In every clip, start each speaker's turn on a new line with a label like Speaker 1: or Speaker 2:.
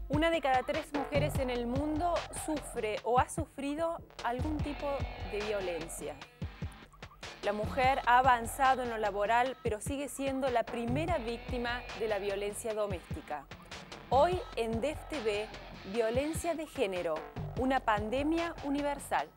Speaker 1: Una de cada 3 mujeres en el mundo sufre o ha sufrido algún tipo de violencia. La mujer ha avanzado en lo laboral, pero sigue siendo la primera víctima de la violencia doméstica. Hoy en DEF TV, violencia de género, una pandemia universal.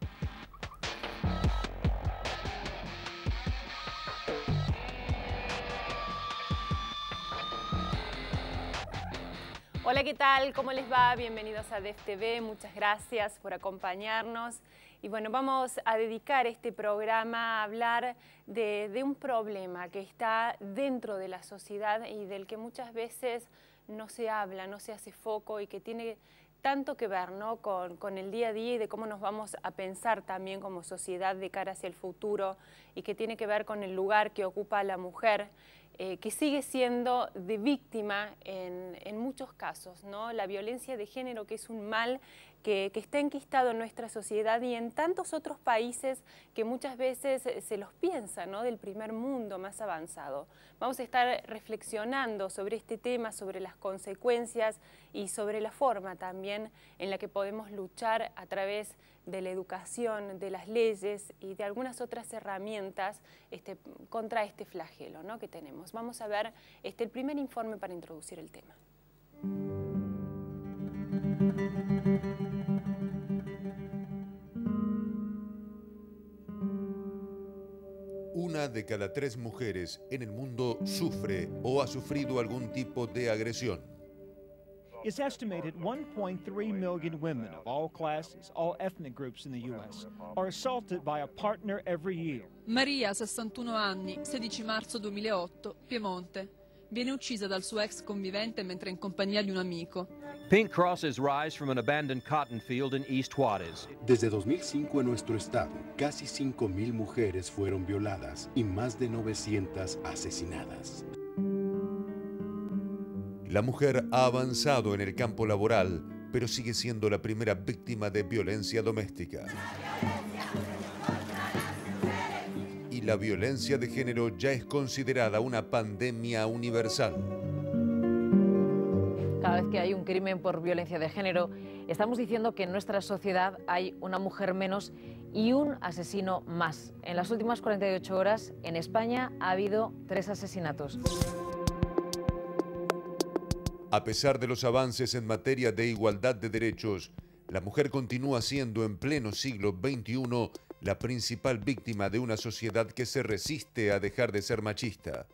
Speaker 1: Hola, ¿qué tal? ¿Cómo les va? Bienvenidos a DEF TV, muchas gracias por acompañarnos. Y bueno, vamos a dedicar este programa a hablar de un problema que está dentro de la sociedad y del que muchas veces no se habla, no se hace foco y que tiene tanto que ver, ¿no?, con el día a día y de cómo nos vamos a pensar también como sociedad de cara hacia el futuro, y que tiene que ver con el lugar que ocupa la mujer, que sigue siendo de víctima en muchos casos, ¿no? La violencia de género, que es un mal que está enquistado en nuestra sociedad y en tantos otros países que muchas veces se los piensa, ¿no?, del primer mundo más avanzado. Vamos a estar reflexionando sobre este tema, sobre las consecuencias y sobre la forma también en la que podemos luchar a través de la educación, de las leyes y de algunas otras herramientas contra este flagelo, ¿no?, que tenemos. Vamos a ver el primer informe para introducir el tema.
Speaker 2: Una de cada 3 mujeres en el mundo sufre o ha sufrido algún tipo de agresión.
Speaker 3: It's estimated 1.3 million women of all classes, all ethnic groups in the U.S. are assaulted by a partner every year.
Speaker 4: Maria, 61 anni, 16 marzo 2008, Piemonte. Viene uccisa dal suo ex convivente mentre in compagnia di un amico.
Speaker 5: Pink crosses rise from an abandoned cotton field in East Juárez.
Speaker 6: Desde 2005 en nuestro estado, casi 5.000 mujeres fueron violadas y más de 900 asesinadas.
Speaker 2: La mujer ha avanzado en el campo laboral, pero sigue siendo la primera víctima de violencia doméstica. Y la violencia de género ya es considerada una pandemia universal.
Speaker 7: Cada vez que hay un crimen por violencia de género, estamos diciendo que en nuestra sociedad hay una mujer menos y un asesino más. En las últimas 48 horas, en España ha habido 3 asesinatos.
Speaker 2: A pesar de los avances en materia de igualdad de derechos, la mujer continúa siendo en pleno siglo XXI la principal víctima de una sociedad que se resiste a dejar de ser machista.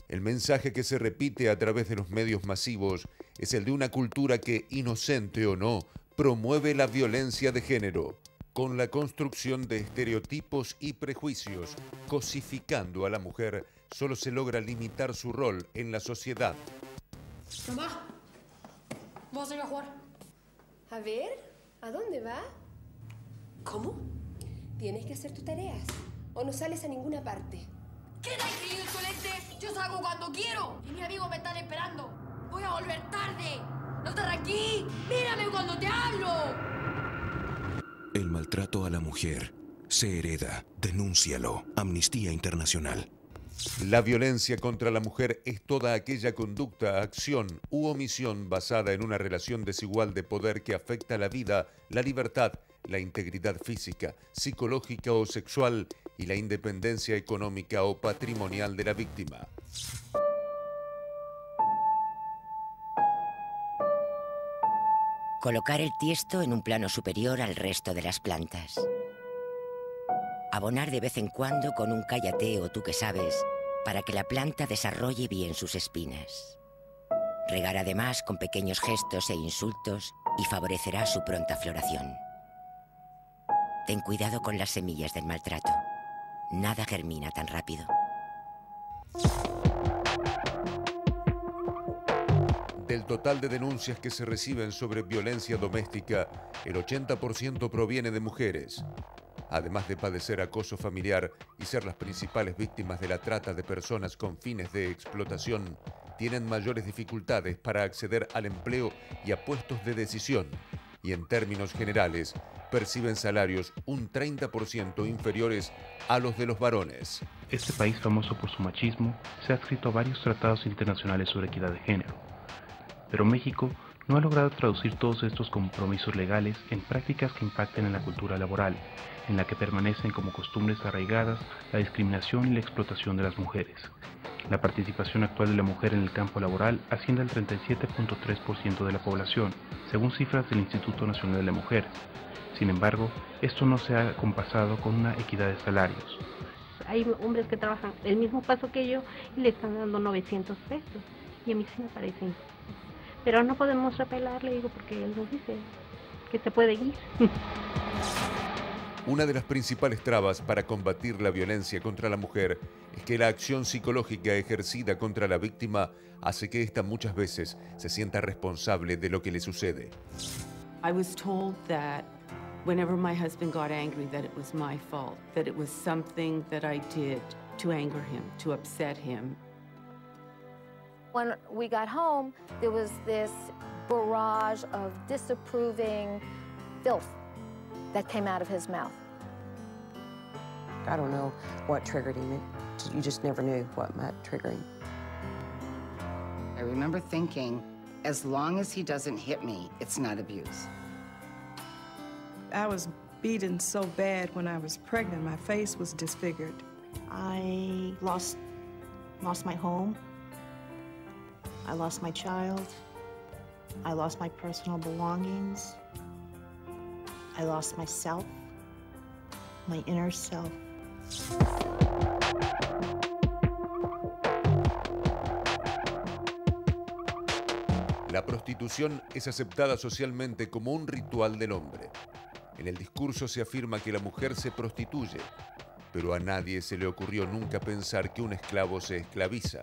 Speaker 2: El mensaje que se repite a través de los medios masivos es el de una cultura que, inocente o no, promueve la violencia de género, con la construcción de estereotipos y prejuicios. Cosificando a la mujer, solo se logra limitar su rol en la sociedad.
Speaker 8: Mamá, vamos a ir a jugar.
Speaker 9: A ver, ¿a dónde va?
Speaker 8: ¿Cómo?
Speaker 9: Tienes que hacer tus tareas o no sales a ninguna parte.
Speaker 8: ¡Queda aquí, insolente! Yo salgo cuando quiero y mis amigos me están esperando. Voy a volver tarde. ¡No estar aquí! ¡Mírame cuando te hablo!
Speaker 10: El maltrato a la mujer se hereda. Denúncialo. Amnistía Internacional.
Speaker 2: La violencia contra la mujer es toda aquella conducta, acción u omisión basada en una relación desigual de poder que afecta la vida, la libertad, la integridad física, psicológica o sexual y la independencia económica o patrimonial de la víctima.
Speaker 11: Colocar el tiesto en un plano superior al resto de las plantas. Abonar de vez en cuando con un cállate o tú que sabes, para que la planta desarrolle bien sus espinas. Regar además con pequeños gestos e insultos y favorecerá su pronta floración. Ten cuidado con las semillas del maltrato. Nada germina tan rápido.
Speaker 2: Del total de denuncias que se reciben sobre violencia doméstica, el 80% proviene de mujeres. Además de padecer acoso familiar y ser las principales víctimas de la trata de personas con fines de explotación, tienen mayores dificultades para acceder al empleo y a puestos de decisión, y en términos generales perciben salarios un 30% inferiores a los de los varones.
Speaker 12: Este país, famoso por su machismo, se ha adscrito a varios tratados internacionales sobre equidad de género. Pero México no ha logrado traducir todos estos compromisos legales en prácticas que impacten en la cultura laboral, en la que permanecen como costumbres arraigadas la discriminación y la explotación de las mujeres. La participación actual de la mujer en el campo laboral asciende al 37.3% de la población, según cifras del Instituto Nacional de la Mujer. Sin embargo, esto no se ha compasado con una equidad de salarios.
Speaker 13: Hay hombres que trabajan el mismo paso que yo y le están dando 900 pesos. Y a mí sí me parece injusto. Pero no podemos apelar, le digo, porque él nos dice que se puede ir.
Speaker 2: Una de las principales trabas para combatir la violencia contra la mujer es que la acción psicológica ejercida contra la víctima hace que ésta muchas veces se sienta responsable de lo que le sucede.
Speaker 14: I was told that whenever my husband got angry, that it was my fault, that it was something that I did to anger him, to upset him.
Speaker 15: When we got home, there was this barrage of disapproving filth that came out of his mouth.
Speaker 16: I don't know what triggered him. You just never knew what might trigger him.
Speaker 17: I remember thinking, as long as he doesn't hit me, it's not abuse.
Speaker 18: I was beaten so bad when I was pregnant, my face was disfigured.
Speaker 19: I lost my home. I lost my child. I lost my personal belongings. I lost myself, my inner self.
Speaker 2: La prostitución es aceptada socialmente como un ritual del hombre. En el discurso se afirma que la mujer se prostituye, pero a nadie se le ocurrió nunca pensar que un esclavo se esclaviza.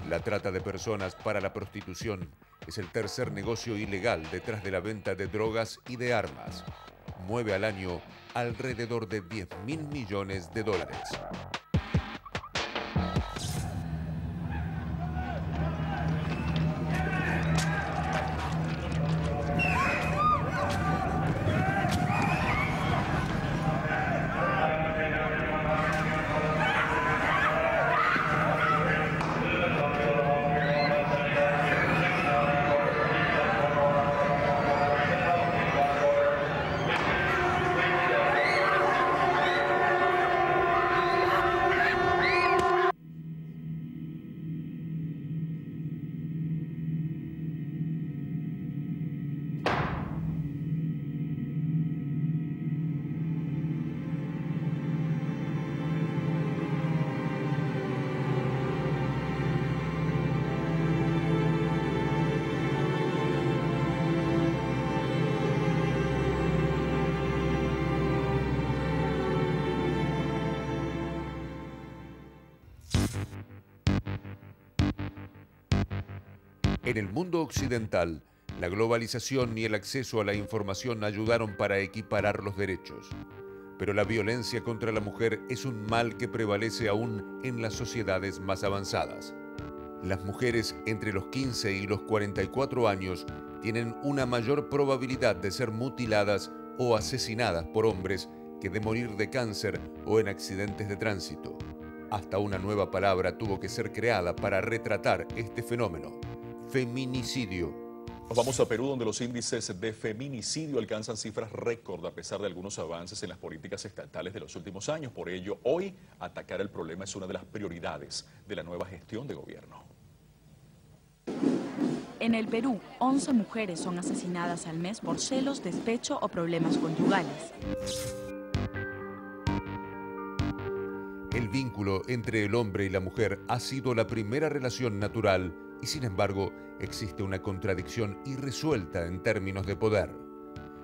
Speaker 2: La trata de personas para la prostitución es el tercer negocio ilegal detrás de la venta de drogas y de armas. Mueve al año alrededor de $10.000 millones. En el mundo occidental, la globalización y el acceso a la información ayudaron para equiparar los derechos. Pero la violencia contra la mujer es un mal que prevalece aún en las sociedades más avanzadas. Las mujeres entre los 15 y los 44 años tienen una mayor probabilidad de ser mutiladas o asesinadas por hombres que de morir de cáncer o en accidentes de tránsito. Hasta una nueva palabra tuvo que ser creada para retratar este fenómeno: feminicidio.
Speaker 20: Nos vamos a Perú, donde los índices de feminicidio alcanzan cifras récord a pesar de algunos avances en las políticas estatales de los últimos años. Por ello, hoy atacar el problema es una de las prioridades de la nueva gestión de gobierno.
Speaker 21: En el Perú, 11 mujeres son asesinadas al mes por celos, despecho o problemas conyugales.
Speaker 2: El vínculo entre el hombre y la mujer ha sido la primera relación natural y, sin embargo, existe una contradicción irresuelta en términos de poder.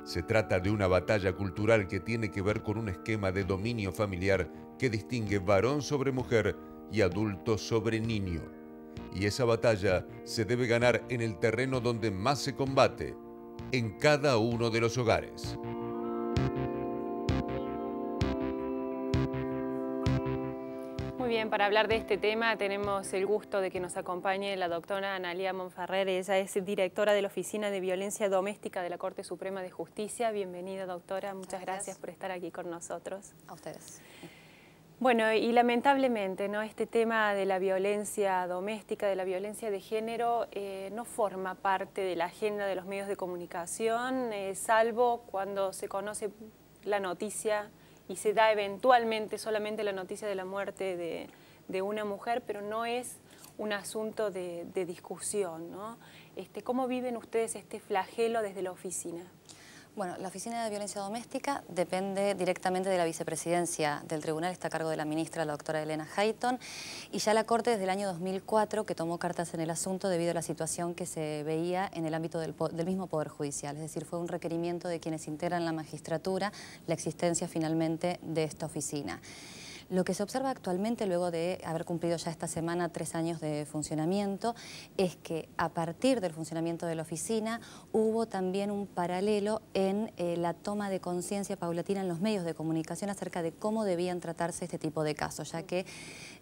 Speaker 2: Se trata de una batalla cultural que tiene que ver con un esquema de dominio familiar que distingue varón sobre mujer y adulto sobre niño. Y esa batalla se debe ganar en el terreno donde más se combate, en cada uno de los hogares.
Speaker 1: Muy Bien, para hablar de este tema tenemos el gusto de que nos acompañe la doctora Analía Monferrer. Ella es directora de la Oficina de Violencia Doméstica de la Corte Suprema de Justicia. Bienvenida, doctora. Muchas gracias por estar aquí con nosotros.
Speaker 3: A ustedes.
Speaker 1: Bueno, y lamentablemente, ¿no?, este tema de la violencia doméstica, de la violencia de género, no forma parte de la agenda de los medios de comunicación, salvo cuando se conoce la noticia y se da eventualmente solamente la noticia de la muerte de una mujer, pero no es un asunto de discusión, ¿no? ¿Cómo viven ustedes este flagelo desde la oficina?
Speaker 3: Bueno, la Oficina de Violencia Doméstica depende directamente de la vicepresidencia del tribunal, está a cargo de la ministra, la doctora Elena Hayton, y ya la Corte desde el año 2004 que tomó cartas en el asunto debido a la situación que se veía en el ámbito del mismo Poder Judicial, es decir, fue un requerimiento de quienes integran la magistratura la existencia finalmente de esta oficina. Lo que se observa actualmente, luego de haber cumplido ya esta semana 3 años de funcionamiento, es que a partir del funcionamiento de la oficina hubo también un paralelo en la toma de conciencia paulatina en los medios de comunicación acerca de cómo debían tratarse este tipo de casos, ya que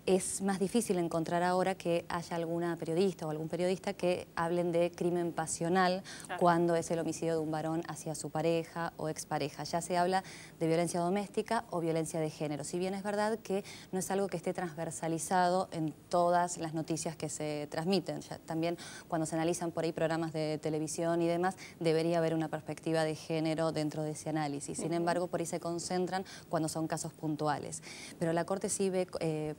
Speaker 3: es más difícil encontrar ahora que haya alguna periodista o algún periodista que hablen de crimen pasional cuando es el homicidio de un varón hacia su pareja o expareja. Ya se habla de violencia doméstica o violencia de género. Si bien es verdad que no es algo que esté transversalizado en todas las noticias que se transmiten. Ya también cuando se analizan por ahí programas de televisión y demás, debería haber una perspectiva de género dentro de ese análisis. Sin embargo, por ahí se concentran cuando son casos puntuales. Pero la Corte sí ve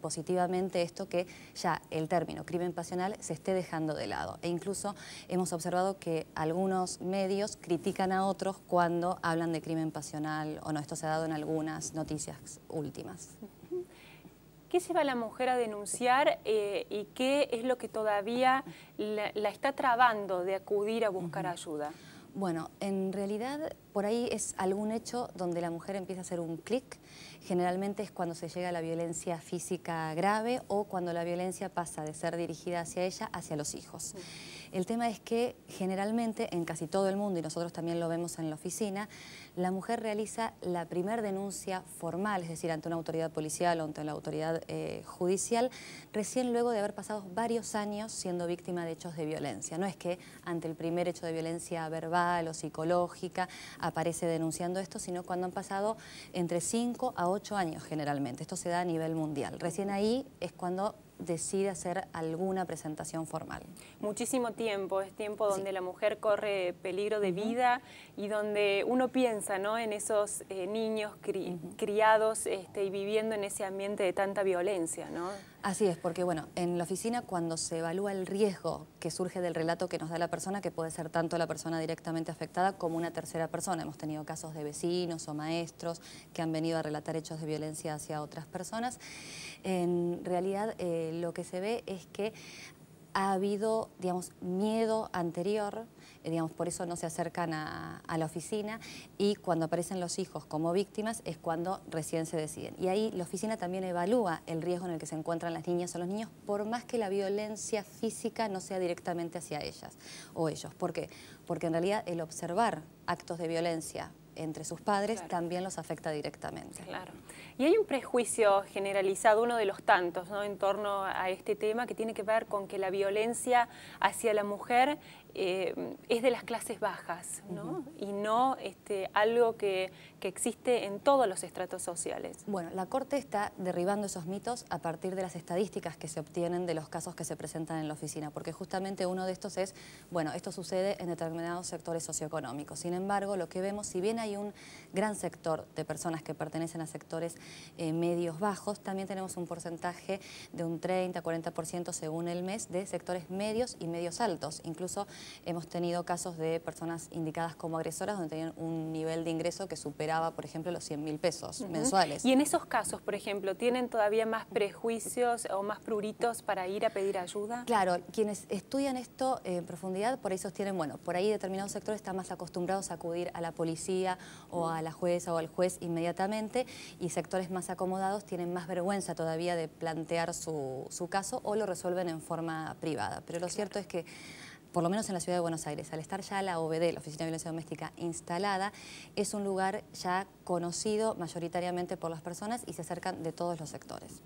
Speaker 3: positivamente esto, que ya el término crimen pasional se esté dejando de lado. E incluso hemos observado que algunos medios critican a otros cuando hablan de crimen pasional o no. Esto se ha dado en algunas noticias últimas.
Speaker 1: ¿Qué lleva a la mujer a denunciar y qué es lo que todavía la está trabando de acudir a buscar ayuda?
Speaker 3: Bueno, en realidad por ahí es algún hecho donde la mujer empieza a hacer un clic. Generalmente es cuando se llega a la violencia física grave o cuando la violencia pasa de ser dirigida hacia ella hacia los hijos. El tema es que generalmente en casi todo el mundo, y nosotros también lo vemos en la oficina, la mujer realiza la primer denuncia formal, es decir, ante una autoridad policial o ante la autoridad judicial, recién luego de haber pasado varios años siendo víctima de hechos de violencia. No es que ante el primer hecho de violencia verbal o psicológica aparece denunciando esto, sino cuando han pasado entre 5 a 8 años generalmente. Esto se da a nivel mundial. Recién ahí es cuando decide hacer alguna presentación formal.
Speaker 1: Muchísimo tiempo, es tiempo donde la mujer corre peligro de vida y donde uno piensa, ¿no?, en esos niños criados y viviendo en ese ambiente de tanta violencia, ¿no?
Speaker 3: Así es, porque bueno, en la oficina cuando se evalúa el riesgo que surge del relato que nos da la persona, que puede ser tanto la persona directamente afectada como una tercera persona. Hemos tenido casos de vecinos o maestros que han venido a relatar hechos de violencia hacia otras personas. En realidad lo que se ve es que ha habido, digamos, miedo anterior, digamos, por eso no se acercan a la oficina, y cuando aparecen los hijos como víctimas es cuando recién se deciden. Y ahí la oficina también evalúa el riesgo en el que se encuentran las niñas o los niños, por más que la violencia física no sea directamente hacia ellas o ellos. ¿Por qué? Porque en realidad el observar actos de violencia entre sus padres también los afecta directamente.
Speaker 1: Claro. Y hay un prejuicio generalizado, uno de los tantos, ¿no?, en torno a este tema, que tiene que ver con que la violencia hacia la mujer es de las clases bajas, ¿no? Y no algo que existe en todos los estratos sociales.
Speaker 3: Bueno, la Corte está derribando esos mitos a partir de las estadísticas que se obtienen de los casos que se presentan en la oficina, porque justamente uno de estos es, bueno, esto sucede en determinados sectores socioeconómicos. Sin embargo, lo que vemos, si bien hay un gran sector de personas que pertenecen a sectores medios bajos, también tenemos un porcentaje de un 30-40% según el mes de sectores medios y medios altos. Incluso hemos tenido casos de personas indicadas como agresoras donde tenían un nivel de ingreso que superaba, por ejemplo, los 100.000 pesos mensuales.
Speaker 1: Y en esos casos, por ejemplo, ¿tienen todavía más prejuicios o más pruritos para ir a pedir ayuda?
Speaker 3: Claro, quienes estudian esto en profundidad por ahí sostienen, bueno, por ahí determinados sectores están más acostumbrados a acudir a la policía o a la jueza o al juez inmediatamente, y sectores más acomodados tienen más vergüenza todavía de plantear su caso o lo resuelven en forma privada. Pero lo cierto es que por lo menos en la ciudad de Buenos Aires, al estar ya la OVD, la Oficina de Violencia Doméstica, instalada, es un lugar ya conocido mayoritariamente por las personas y se acercan de todos los sectores.